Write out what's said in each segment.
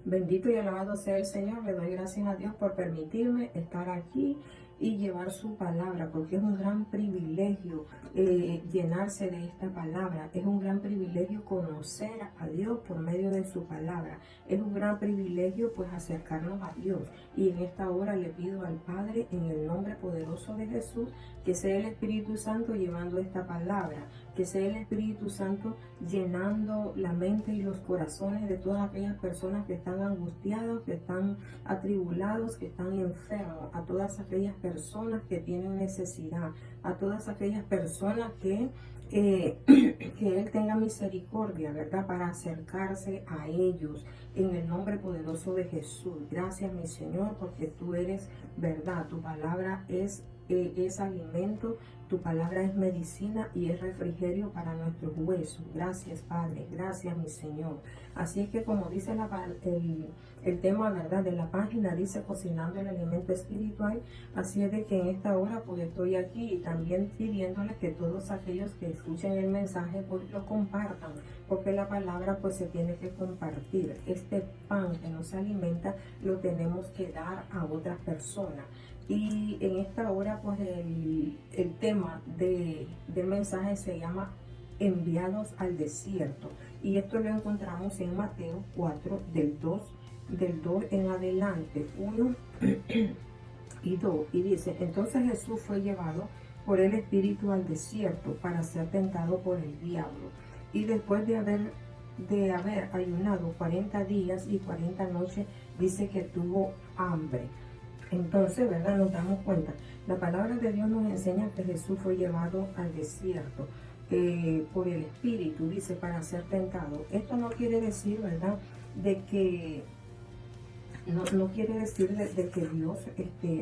Bendito y alabado sea el Señor. Le doy gracias a Dios por permitirme estar aquí y llevar su palabra, porque es un gran privilegio llenarse de esta palabra. Es un gran privilegio conocer a Dios por medio de su palabra. Es un gran privilegio pues acercarnos a Dios. Y en esta hora le pido al Padre, en el nombre poderoso de Jesús, que sea el Espíritu Santo llevando esta palabra, que sea el Espíritu Santo llenando la mente y los corazones de todas aquellas personas que están angustiados, que están atribulados, que están enfermos, a todas aquellas personas que tienen necesidad, a todas aquellas personas que que Él tenga misericordia, ¿verdad? Para acercarse a ellos en el nombre poderoso de Jesús. Gracias, mi Señor, porque tú eres verdad. Tu palabra es alimento, tu palabra es medicina y es refrigerio para nuestros huesos. Gracias, Padre. Gracias, mi Señor. Así es que como dice el tema, ¿verdad? De la página, dice cocinando el alimento espiritual. Así es de que en esta hora pues estoy aquí y también pidiéndoles que todos aquellos que escuchen el mensaje pues lo compartan, porque la palabra pues se tiene que compartir. Este pan que nos alimenta lo tenemos que dar a otras personas. Y en esta hora pues el tema del mensaje se llama enviados al desierto, y esto lo encontramos en Mateo 4 del 2 en adelante, 1 y 2, y dice: entonces Jesús fue llevado por el Espíritu al desierto para ser tentado por el diablo, y después de haber ayunado 40 días y 40 noches, dice que tuvo hambre. Entonces, ¿verdad? Nos damos cuenta. La palabra de Dios nos enseña que Jesús fue llevado al desierto por el Espíritu, dice, para ser tentado. Esto no quiere decir, ¿verdad?, de que no quiere decir de que Dios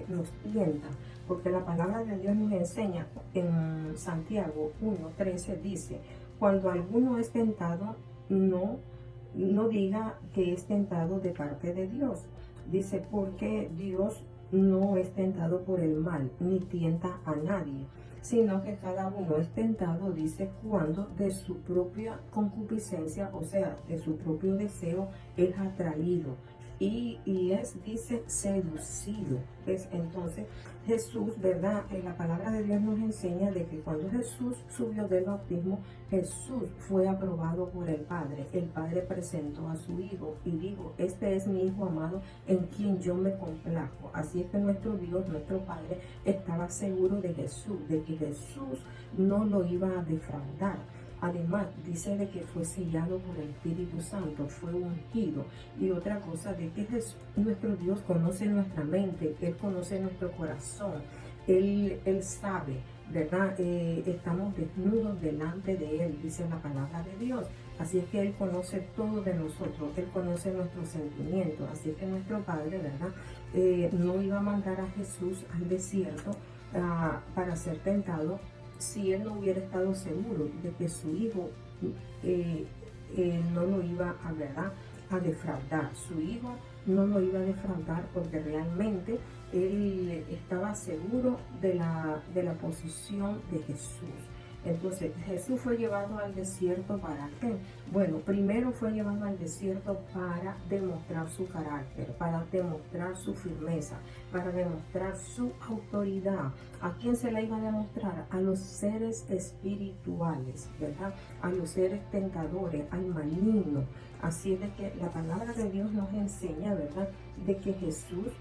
nos tienta, porque la palabra de Dios nos enseña en Santiago 1:13, dice: cuando alguno es tentado, no diga que es tentado de parte de Dios. Dice, porque Dios no es tentado por el mal, ni tienta a nadie, sino que cada uno es tentado, dice, cuando de su propia concupiscencia, o sea, de su propio deseo, es atraído y dice, seducido. ¿Ves? Entonces Jesús, ¿verdad? La palabra de Dios nos enseña de que cuando Jesús subió del bautismo, Jesús fue aprobado por el Padre. El Padre presentó a su Hijo y dijo: este es mi Hijo amado en quien yo me complazco. Así es que nuestro Dios, nuestro Padre, estaba seguro de Jesús, de que Jesús no lo iba a defraudar. Además, dice de que fue sellado por el Espíritu Santo, fue ungido. Y otra cosa, de que nuestro Dios conoce nuestra mente, Él conoce nuestro corazón, Él sabe, ¿verdad? Estamos desnudos delante de Él, dice la palabra de Dios. Así es que Él conoce todo de nosotros, Él conoce nuestros sentimientos. Así es que nuestro Padre, ¿verdad?, no iba a mandar a Jesús al desierto para ser tentado si Él no hubiera estado seguro de que su Hijo no lo iba a defraudar. Su Hijo no lo iba a defraudar, porque realmente Él estaba seguro de la posición de Jesús. Entonces, Jesús fue llevado al desierto, ¿para qué? Bueno, primero fue llevado al desierto para demostrar su carácter, para demostrar su firmeza, para demostrar su autoridad. ¿A quién se la iba a demostrar? A los seres espirituales, ¿verdad? A los seres tentadores, al maligno. Así es de que la palabra de Dios nos enseña, ¿verdad?, de que Jesús,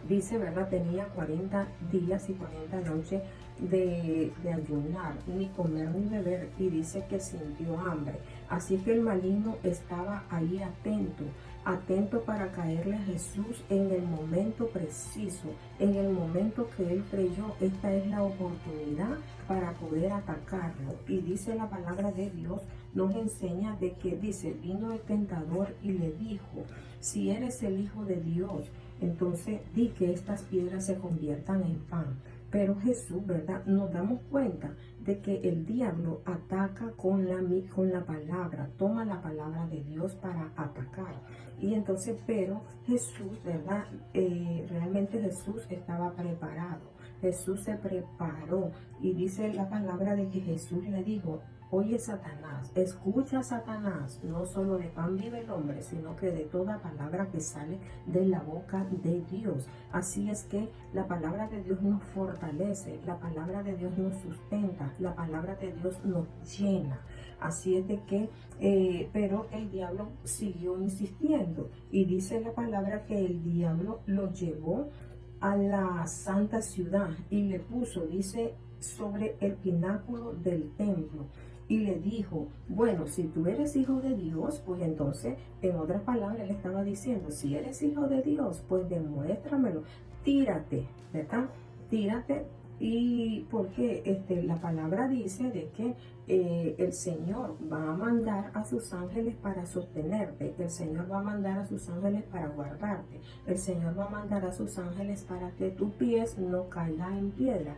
dice, ¿verdad?, tenía 40 días y 40 noches de ayunar, ni comer ni beber, y dice que sintió hambre. Así que el maligno estaba ahí atento para caerle a Jesús en el momento preciso, en el momento que él creyó: esta es la oportunidad para poder atacarlo. Y dice la palabra de Dios, nos enseña de que, dice, vino el tentador y le dijo: si eres el Hijo de Dios, entonces di que estas piedras se conviertan en pan. Pero Jesús, ¿verdad?, nos damos cuenta de que el diablo ataca con la palabra, toma la palabra de Dios para atacar. Y entonces, pero Jesús, ¿verdad?, realmente Jesús estaba preparado. Jesús se preparó y dice la palabra de que Jesús le dijo: oye, Satanás, escucha, Satanás, no solo de pan vive el hombre, sino que de toda palabra que sale de la boca de Dios. Así es que la palabra de Dios nos fortalece, la palabra de Dios nos sustenta, la palabra de Dios nos llena. Así es de que, pero el diablo siguió insistiendo y dice la palabra que el diablo lo llevó a la santa ciudad y le puso, dice, sobre el pináculo del templo. Y le dijo: bueno, si tú eres hijo de Dios, pues entonces, en otras palabras, le estaba diciendo: si eres hijo de Dios, pues demuéstramelo, tírate, ¿verdad? Tírate. Y porque la palabra dice de que el Señor va a mandar a sus ángeles para sostenerte, el Señor va a mandar a sus ángeles para guardarte, el Señor va a mandar a sus ángeles para que tu pies no caiga en piedra.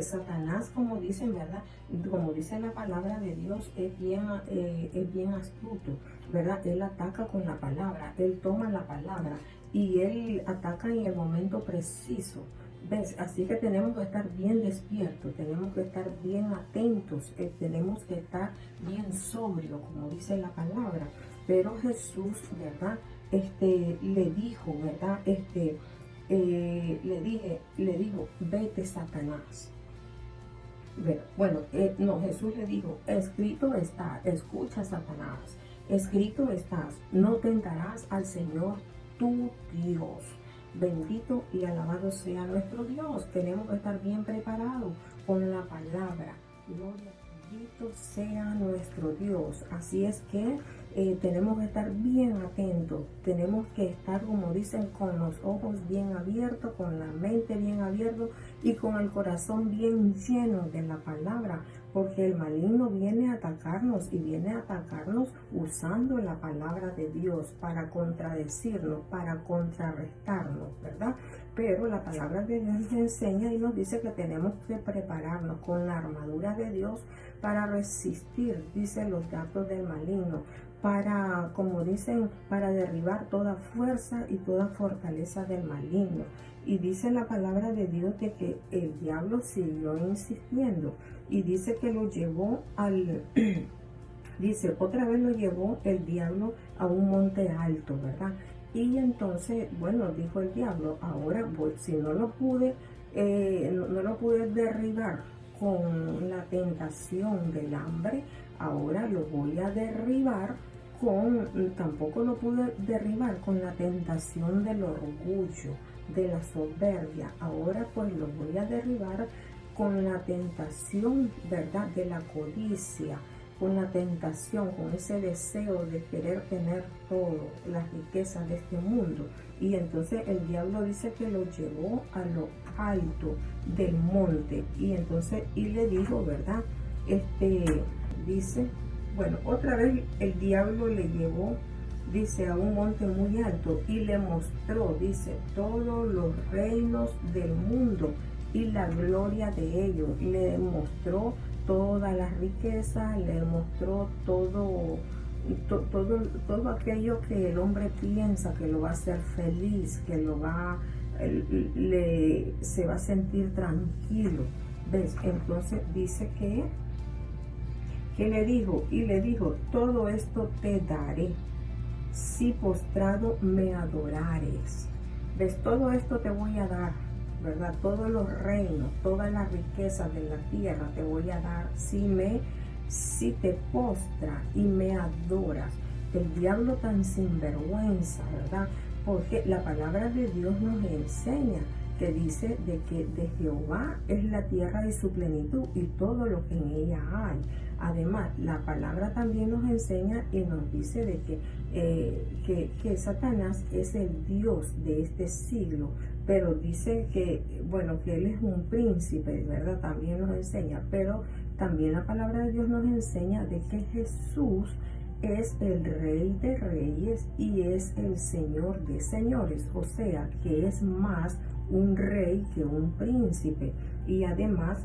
Satanás, como dicen, ¿verdad? Como dice la palabra de Dios, es bien astuto, ¿verdad? Él ataca con la palabra, él toma la palabra y él ataca en el momento preciso. ¿Ves? Así que tenemos que estar bien despiertos, tenemos que estar bien atentos, tenemos que estar bien sobrios, como dice la palabra. Pero Jesús, ¿verdad? Le dijo, ¿verdad? Le dijo: vete, Satanás. Bueno, no, Jesús le dijo: escrito está, escucha, Satanás, escrito estás, no tentarás al Señor tu Dios. Bendito y alabado sea nuestro Dios. Tenemos que estar bien preparados con la palabra. Gloria, bendito sea nuestro Dios. Así es que tenemos que estar bien atentos. Tenemos que estar, como dicen, con los ojos bien abiertos, con la mente bien abierta y con el corazón bien lleno de la palabra. Porque el maligno viene a atacarnos y viene a atacarnos usando la palabra de Dios para contradecirnos, para contrarrestarnos, ¿verdad? Pero la palabra de Dios nos enseña y nos dice que tenemos que prepararnos con la armadura de Dios para resistir, dice, los dardos del maligno, para, como dicen, para derribar toda fuerza y toda fortaleza del maligno. Y dice la palabra de Dios de que el diablo siguió insistiendo y dice que lo llevó dice, otra vez lo llevó el diablo a un monte alto, ¿verdad? Y entonces, bueno, dijo el diablo: ahora si no lo pude derribar con la tentación del hambre, ahora lo voy a derribar tampoco lo pude derribar con la tentación del orgullo, de la soberbia. Ahora pues lo voy a derribar con la tentación, ¿verdad?, de la codicia, con la tentación, con ese deseo de querer tener todo, las riquezas de este mundo. Y entonces el diablo dice que lo llevó a lo alto del monte. Y entonces, y le dijo, ¿verdad? Dice, bueno, otra vez el diablo le llevó, dice, a un monte muy alto y le mostró, dice, todos los reinos del mundo y la gloria de ellos. Le mostró toda la riqueza, le mostró todo aquello que el hombre piensa que lo va a hacer feliz, que se va a sentir tranquilo. ¿Ves? Entonces dice que le dijo, todo esto te daré si postrado me adorares. ¿Ves? Todo esto te voy a dar, ¿verdad? Todos los reinos, todas las riquezas de la tierra te voy a dar si te postras y me adoras. El diablo tan sinvergüenza, ¿verdad? Porque la palabra de Dios nos enseña que dice de que de Jehová es la tierra y su plenitud y todo lo que en ella hay. Además, la palabra también nos enseña y nos dice de que Satanás es el Dios de este siglo, pero dice que, bueno, que él es un príncipe, ¿verdad? También nos enseña, pero también la palabra de Dios nos enseña de que Jesús es el Rey de Reyes y es el Señor de Señores, o sea, que es más un rey que un príncipe. Y además,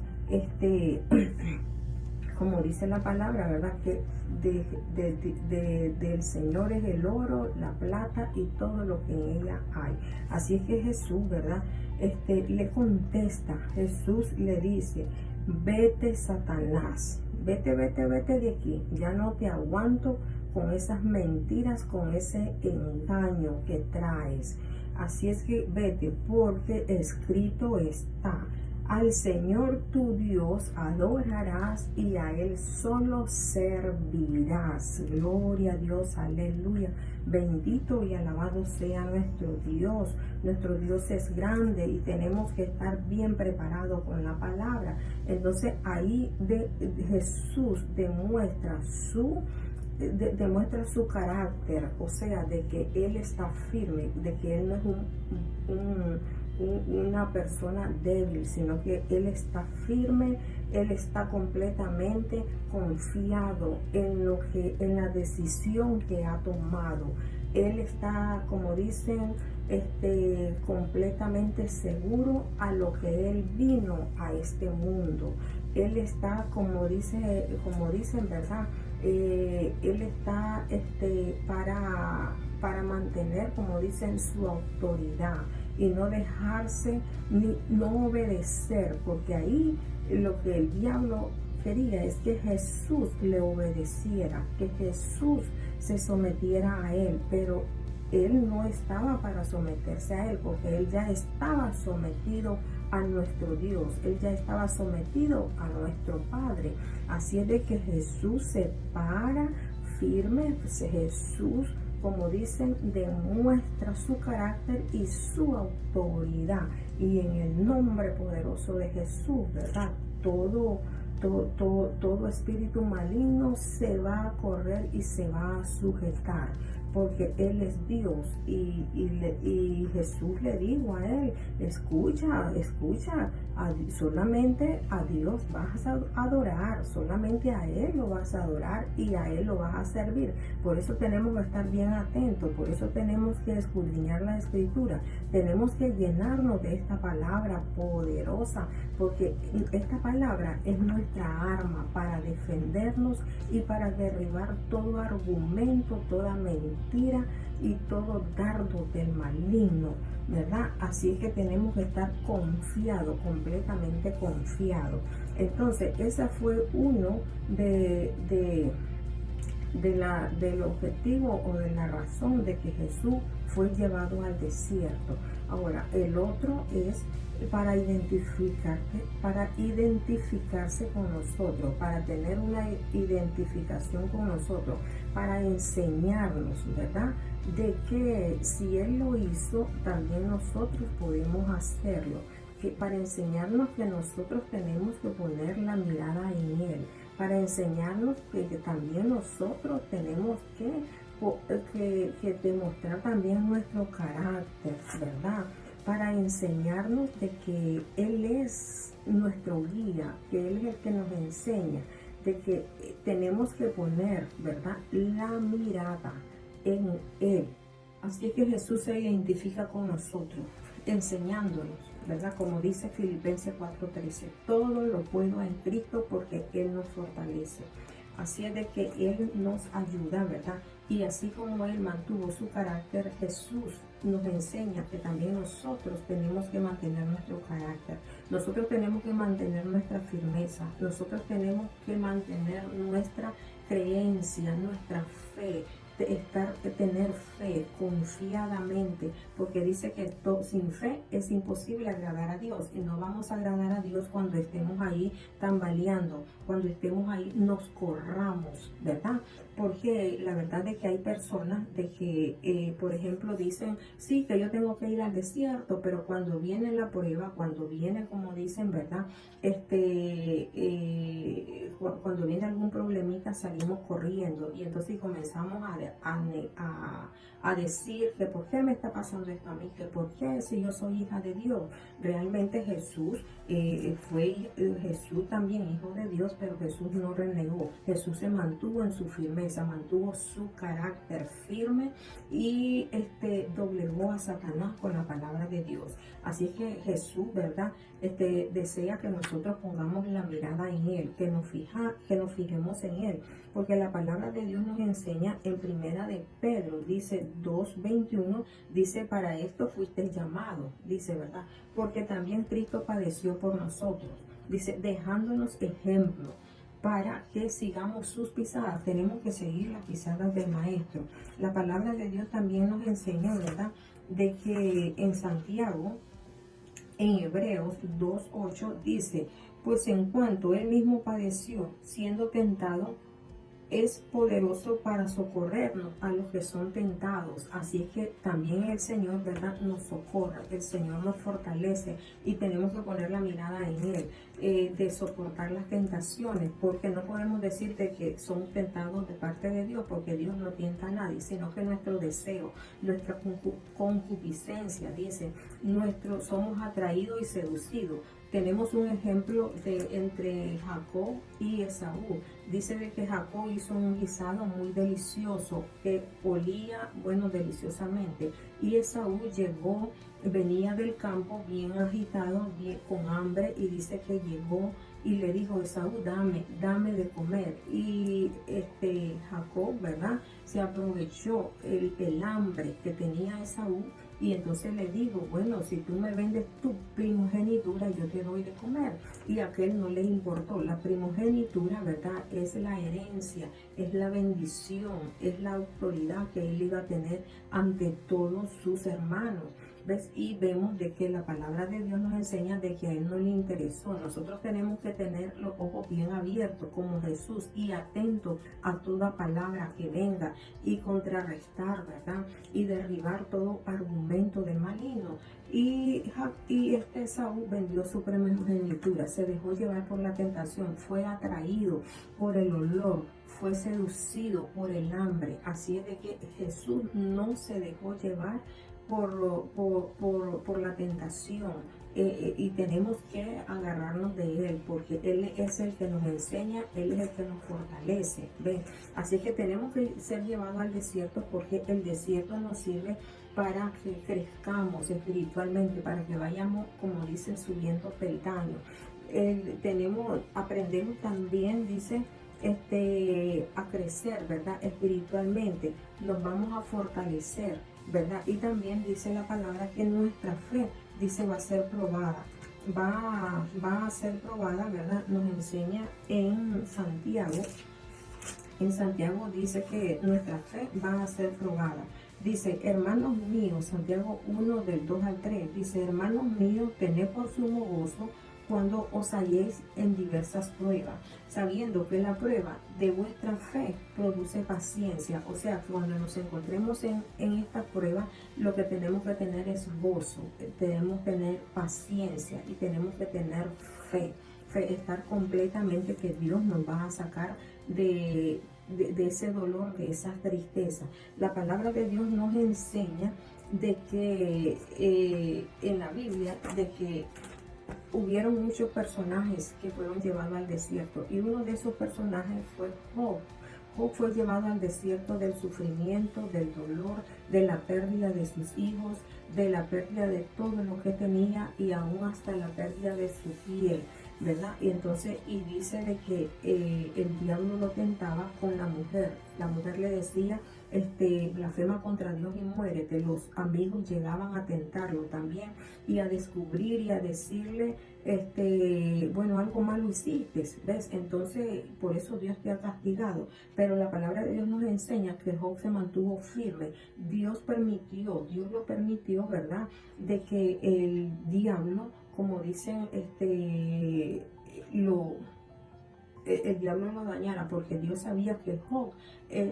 como dice la palabra, ¿verdad? Que del Señor es el oro, la plata y todo lo que en ella hay. Así es que Jesús, ¿verdad? Le contesta, Jesús le dice, vete Satanás, vete de aquí, ya no te aguanto con esas mentiras, con ese engaño que traes. Así es que vete, porque escrito está, al Señor tu Dios adorarás y a Él solo servirás. Gloria a Dios, aleluya. Bendito y alabado sea nuestro Dios. Nuestro Dios es grande y tenemos que estar bien preparados con la palabra. Entonces ahí Jesús demuestra su carácter, o sea, de que Él está firme, de que Él no es una persona débil, sino que Él está firme, Él está completamente confiado en la decisión que ha tomado. Él está, como dicen, completamente seguro a lo que Él vino a este mundo. Él está, como dicen, ¿verdad? Él está para mantener, como dicen, su autoridad y no dejarse, ni no obedecer, porque ahí lo que el diablo quería es que Jesús le obedeciera, que Jesús se sometiera a Él, pero Él no estaba para someterse a Él, porque Él ya estaba sometido a nuestro Dios, Él ya estaba sometido a nuestro Padre. Así es de que Jesús se para firme, Jesús, como dicen, demuestra su carácter y su autoridad. Y en el nombre poderoso de Jesús, ¿verdad? Todo espíritu maligno se va a correr y se va a sujetar, porque Él es Dios. Y Jesús le dijo a él, escucha, solamente a Dios vas a adorar, solamente a Él lo vas a adorar y a Él lo vas a servir. Por eso tenemos que estar bien atentos, por eso tenemos que escudriñar la Escritura, tenemos que llenarnos de esta palabra poderosa, porque esta palabra es nuestra arma para defendernos y para derribar todo argumento, toda mentira y todo dardo del maligno, ¿verdad? Así es que tenemos que estar confiados, completamente confiados. Entonces, ese fue uno del objetivo o de la razón de que Jesús fue llevado al desierto. Ahora, el otro es para identificarse con nosotros, para tener una identificación con nosotros, para enseñarnos, ¿verdad? De que si Él lo hizo, también nosotros podemos hacerlo. Para enseñarnos que nosotros tenemos que poner la mirada en Él, para enseñarnos que también nosotros tenemos que demostrar también nuestro carácter, ¿verdad? Para enseñarnos de que Él es nuestro guía, que Él es el que nos enseña, de que tenemos que poner, ¿verdad?, la mirada en Él. Así que Jesús se identifica con nosotros, enseñándonos, ¿verdad? Como dice Filipenses 4:13, todo lo puedo en Cristo porque Él nos fortalece. Así es de que Él nos ayuda, ¿verdad? Y así como Él mantuvo su carácter, Jesús nos enseña que también nosotros tenemos que mantener nuestro carácter. Nosotros tenemos que mantener nuestra firmeza. Nosotros tenemos que mantener nuestra creencia, nuestra fe. Tener fe confiadamente, porque dice que sin fe es imposible agradar a Dios, y no vamos a agradar a Dios cuando estemos ahí tambaleando, cuando estemos ahí nos corramos, ¿verdad? Porque la verdad es que hay personas de que, por ejemplo, dicen, sí, que yo tengo que ir al desierto, pero cuando viene la prueba, cuando viene, como dicen, ¿verdad? Cuando viene algún problemita salimos corriendo, y entonces comenzamos a decir que por qué me está pasando esto a mí, que por qué si yo soy hija de Dios. Realmente Jesús Jesús también hijo de Dios, pero Jesús no renegó. Jesús se mantuvo en su firmeza, mantuvo su carácter firme y doblegó a Satanás con la palabra de Dios. Así es que Jesús, ¿verdad? Desea que nosotros pongamos la mirada en Él, que nos que nos fijemos en Él, porque la palabra de Dios nos enseña en primera de Pedro, dice 2:21, dice, para esto fuiste llamado, dice, ¿verdad? Porque también Cristo padeció por nosotros, dice, dejándonos ejemplo para que sigamos sus pisadas. Tenemos que seguir las pisadas del Maestro. La palabra de Dios también nos enseña, ¿verdad?, de que en Santiago, en Hebreos 2:8 dice, pues en cuanto él mismo padeció siendo tentado, es poderoso para socorrernos a los que son tentados. Así es que también el Señor, ¿verdad?, nos socorre, el Señor nos fortalece y tenemos que poner la mirada en Él, de soportar las tentaciones, porque no podemos decir de que somos tentados de parte de Dios, porque Dios no tienta a nadie, sino que nuestro deseo, nuestra concupiscencia, dice, somos atraídos y seducidos. Tenemos un ejemplo entre Jacob y Esaú. Dice de que Jacob hizo un guisado muy delicioso, que olía, bueno, deliciosamente. Y Esaú venía del campo bien agitado, bien, con hambre, y dice que llegó y le dijo, Esaú, dame de comer. Y Jacob, ¿verdad?, se aprovechó el hambre que tenía Esaú, y entonces le digo, bueno, si tú me vendes tu primogenitura, yo te doy de comer. Y a aquel no le importó. La primogenitura, ¿verdad?, es la herencia, es la bendición, es la autoridad que él iba a tener ante todos sus hermanos. ¿Ves? Y vemos de que la palabra de Dios nos enseña de que a él no le interesó. Nosotros tenemos que tener los ojos bien abiertos como Jesús y atentos a toda palabra que venga y contrarrestar, ¿verdad?, y derribar todo argumento del maligno. Y Esaú vendió su primogenitura, se dejó llevar por la tentación, fue atraído por el olor, fue seducido por el hambre. Así es de que Jesús no se dejó llevar por la tentación, y tenemos que agarrarnos de Él, porque Él es el que nos enseña, Él es el que nos fortalece. ¿Ven? Así que tenemos que ser llevados al desierto, porque el desierto nos sirve para que crezcamos espiritualmente, para que vayamos, como dicen, subiendo peldaños. Aprendemos también, dice, a crecer, ¿verdad?, espiritualmente, nos vamos a fortalecer, ¿verdad? Y también dice la palabra que nuestra fe, dice, va a ser probada, va a ser probada, ¿verdad? Nos enseña en Santiago dice que nuestra fe va a ser probada. Dice, hermanos míos, Santiago 1 del 2 al 3, dice, hermanos míos, tened por sumo gozo cuando os halléis en diversas pruebas, sabiendo que la prueba de vuestra fe produce paciencia. O sea, cuando nos encontremos en esta prueba, lo que tenemos que tener es gozo, tenemos que tener paciencia y tenemos que tener fe, estar completamente que Dios nos va a sacar de ese dolor, de esa tristeza. La palabra de Dios nos enseña de que en la Biblia, de que hubieron muchos personajes que fueron llevados al desierto, y uno de esos personajes fue Job. Job fue llevado al desierto del sufrimiento, del dolor, de la pérdida de sus hijos, de la pérdida de todo lo que tenía, y aún hasta la pérdida de su piel, ¿verdad? Y entonces, y dice de que el diablo lo tentaba con la mujer. La mujer le decía, blasfema contra Dios y muérete. Los amigos llegaban a tentarlo también y a descubrir y a decirle, bueno, algo malo hiciste, ¿ves? Entonces, por eso Dios te ha castigado. Pero la palabra de Dios nos enseña que Job se mantuvo firme. Dios lo permitió, ¿verdad?, de que el diablo, como dicen, el diablo lo dañara, porque Dios sabía que Job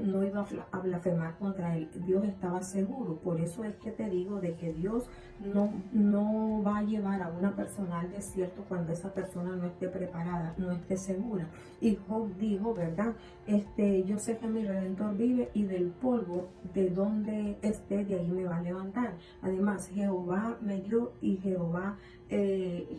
no iba a blasfemar contra él. Dios estaba seguro. Por eso es que te digo de que Dios no va a llevar a una persona al desierto cuando esa persona no esté preparada, no esté segura. Y Job dijo, ¿verdad?, yo sé que mi Redentor vive, y del polvo de donde esté, de ahí me va a levantar. Además, Jehová me dio y Jehová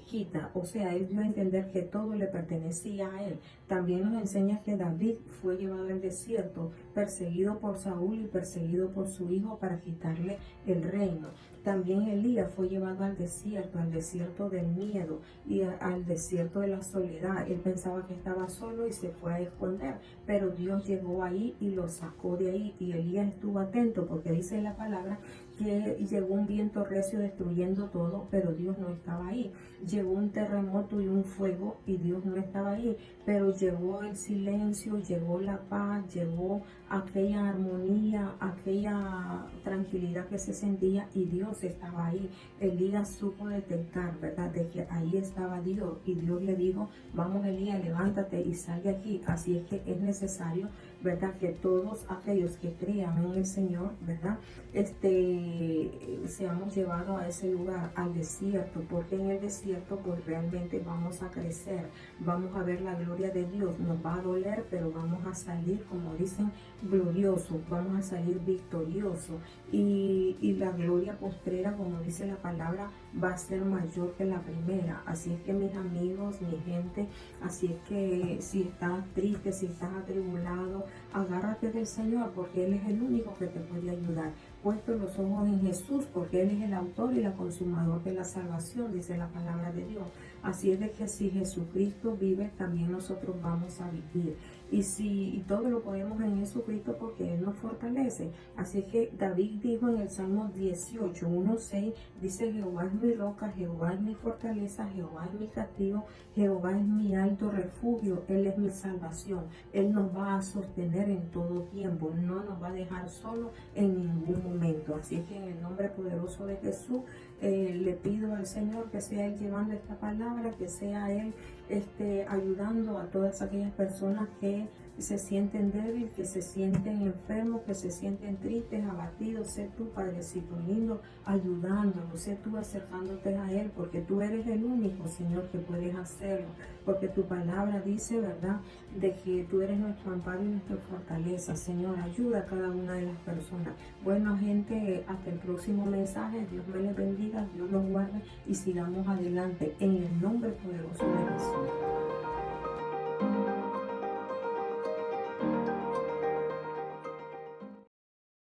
quita. O sea, él dio a entender que todo le pertenecía a él. También nos enseña que David fue llevado al desierto, perseguido por Saúl y perseguido por su hijo para quitarle el reino. También Elías fue llevado al desierto del miedo y al desierto de la soledad. Él pensaba que estaba solo y se fue a esconder, pero Dios llegó ahí y lo sacó de ahí, y Elías estuvo atento porque dice la palabra que llegó un viento recio destruyendo todo, pero Dios no estaba ahí. Llegó un terremoto y un fuego y Dios no estaba ahí, pero llegó el silencio, llegó la paz, llegó aquella armonía, aquella tranquilidad que se sentía, y Dios estaba ahí. Elías supo detectar, ¿verdad?, de que ahí estaba Dios, y Dios le dijo: vamos, Elías, levántate y sal de aquí. Así es que es necesario, ¿verdad?, que todos aquellos que crean en el Señor, ¿verdad?, seamos llevados a ese lugar, al desierto, porque en el desierto pues realmente vamos a crecer, vamos a ver la gloria de Dios. Nos va a doler, pero vamos a salir, como dicen, gloriosos, vamos a salir victoriosos, y la gloria postrera, como dice la palabra, va a ser mayor que la primera. Así es que, mis amigos, mi gente, así es que si estás triste, si estás atribulado, agárrate del Señor, porque Él es el único que te puede ayudar. Puesto los ojos en Jesús, porque Él es el autor y el consumador de la salvación, dice la palabra de Dios. Así es de que si Jesucristo vive, también nosotros vamos a vivir. Y todo lo podemos en Jesucristo, porque Él nos fortalece. Así que David dijo en el Salmo 18, 1:6, dice: Jehová es mi roca, Jehová es mi fortaleza, Jehová es mi castillo, Jehová es mi alto refugio, Él es mi salvación. Él nos va a sostener en todo tiempo, no nos va a dejar solo en ningún momento. Así que en el nombre poderoso de Jesús, le pido al Señor que sea Él llevando esta palabra, que sea Él ayudando a todas aquellas personas que se sienten débiles, que se sienten enfermos, que se sienten tristes, abatidos. Sé tú, Padrecito lindo, ayudándolos, sé tú acercándote a Él, porque tú eres el único, Señor, que puedes hacerlo, porque tu palabra dice, ¿verdad?, de que tú eres nuestro amparo y nuestra fortaleza. Señor, ayuda a cada una de las personas. Bueno, gente, hasta el próximo mensaje. Dios me les bendiga, Dios los guarde, y sigamos adelante en el nombre poderoso de Jesús.